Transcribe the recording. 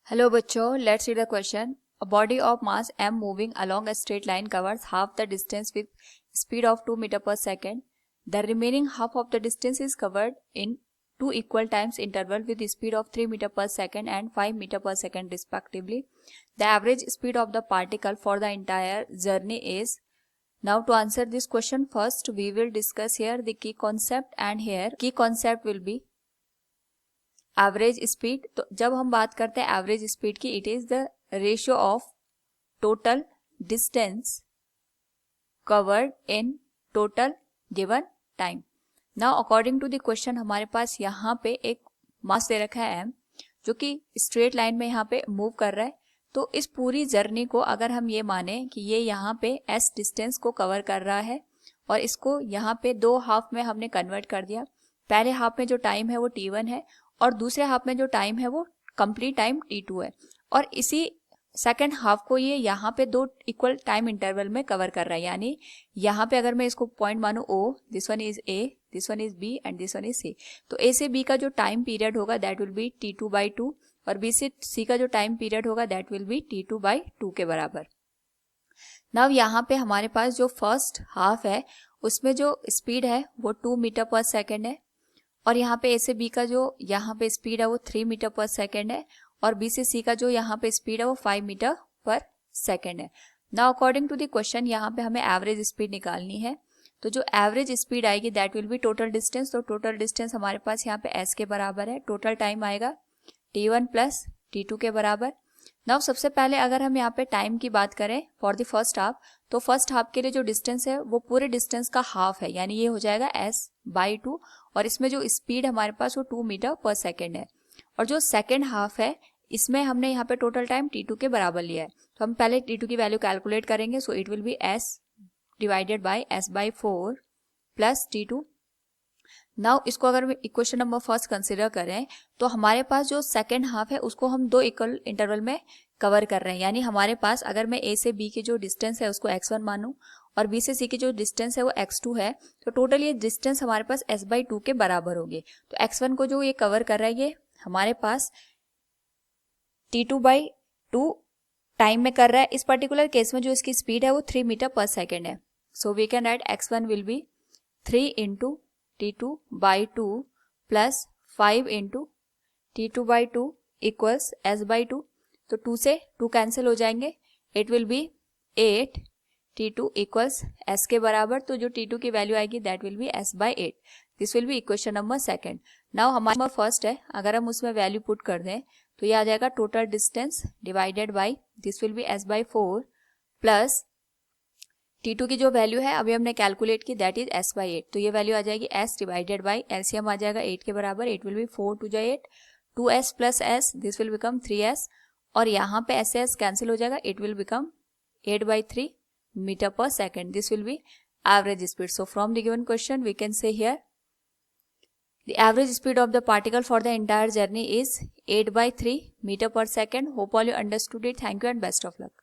Hello बच्चों, let's read the question. A body of mass m moving along a straight line covers half the distance with speed of 2 meter per second. The remaining half of the distance is covered in two equal times interval with speed of 3 meter per second and 5 meter per second respectively. The average speed of the particle for the entire journey is. Now to answer this question, first we will discuss here the key concept, and here key concept will be average speed. तो जब हम बात करते हैं average speed की, it is the ratio of total distance covered in total given time. Now according to the question हमारे पास यहाँ पे एक मास दे रखा है m, जो कि स्ट्रेट लाइन में यहाँ पे मूव कर रहा है. तो इस पूरी जर्नी को अगर हम ये माने कि ये यहाँ पे s डिस्टेंस को कवर कर रहा है और इसको यहाँ पे दो हाफ में हमने कन्वर्ट कर दिया. पहले हाफ में जो टाइम है वो t1 है और दूसरे हाफ में जो टाइम है वो कंप्लीट टाइम t2 है. और इसी सेकंड हाफ को ये यहाँ पे दो इक्वल टाइम इंटरवल में कवर कर रहा है. यानी यहाँ पे अगर मैं इसको पॉइंट मानूं O, this one is A, this one is B and this one is C. तो A से B का जो टाइम पीरियड होगा दैट विल बी t2/2 और B से C का जो टाइम पीरियड होगा दैट विल बी t2/2 के बराबर. नाउ यहाँ पे हमारे पास जो फर्स्ट हाफ है उसमें जो स्पीड है वो 2 मीटर पर सेकेंड है और यहाँ पे A से B का जो यहाँ पे स्पीड है वो 3 मीटर पर सेकेंड है और B से C का जो यहाँ पे स्पीड है वो 5 मीटर पर सेकेंड है. Now according to the question यहाँ पे हमें एवरेज स्पीड निकालनी है. तो जो एवरेज स्पीड आएगी that will be total distance. तो टोटल डिस्टेंस हमारे पास यहाँ पे S के बराबर है. टोटल टाइम आएगा t1 प्लस t2 के बराबर. नाउ सबसे पहले अगर हम यहाँ पे टाइम की बात करें फॉर द फर्स्ट हाफ, तो फर्स्ट हाफ के लिए जो डिस्टेंस है वो पूरे डिस्टेंस का हाफ है, यानी ये हो जाएगा s/2 और इसमें जो स्पीड हमारे पास वो 2 मीटर पर सेकेंड है. और जो सेकेंड हाफ है इसमें हमने यहाँ पे टोटल टाइम t2 के बराबर लिया है. तो हम पहले t2 की वैल्यू कैलकुलेट करेंगे. So it will B s divided by s/4 plus t2. Now इसको अगर इक्वेशन नंबर फर्स्ट कंसिडर करें तो हमारे पास जो सेकेंड हाफ है उसको हम दो इक्वल इंटरवल में कवर कर रहे हैं. यानी हमारे पास अगर मैं A से B की जो डिस्टेंस है उसको x1 मानूं और B से C की जो डिस्टेंस है वो x2 है, तो टोटल ये डिस्टेंस हमारे पास s/2 के बराबर होगी. तो x1 को जो ये कवर कर रहा है ये हमारे पास t2/2 टाइम में कर रहा है. इस पर्टिकुलर केस में जो इसकी स्पीड है वो 3 मीटर पर सेकेंड है. So we can write x1 will be 3 into t2/2 plus 5 into t2/2 equals s/2. तो 2 से 2 कैंसिल हो जाएंगे. It will be 8 t2 equals s के बराबर. तो जो t2 की वैल्यू आएगी that will be s/8. This will be equation number second. Now हमारा नंबर फर्स्ट है, अगर हम उसमें वैल्यू पुट कर दें तो ये आ जाएगा total distance divided by this will B s/4 plus t2 की जो वैल्यू है अभी हमने कैलकुलेट की दैट इज s/8. तो ये वैल्यू आ जाएगी s डिवाइडेड बाई एलसीएम आ जाएगा 8 के बराबर. It will be 4 2 8 2s plus s this will become 3s और यहाँ पे s कैंसिल हो जाएगा. इट विल बिकम 8/3 मीटर पर second. This will be average speed. So from the given question we can say here the average speed of the particle for the entire journey is 8/3 meter per second. Hope all you understood it. Thank you and best of luck.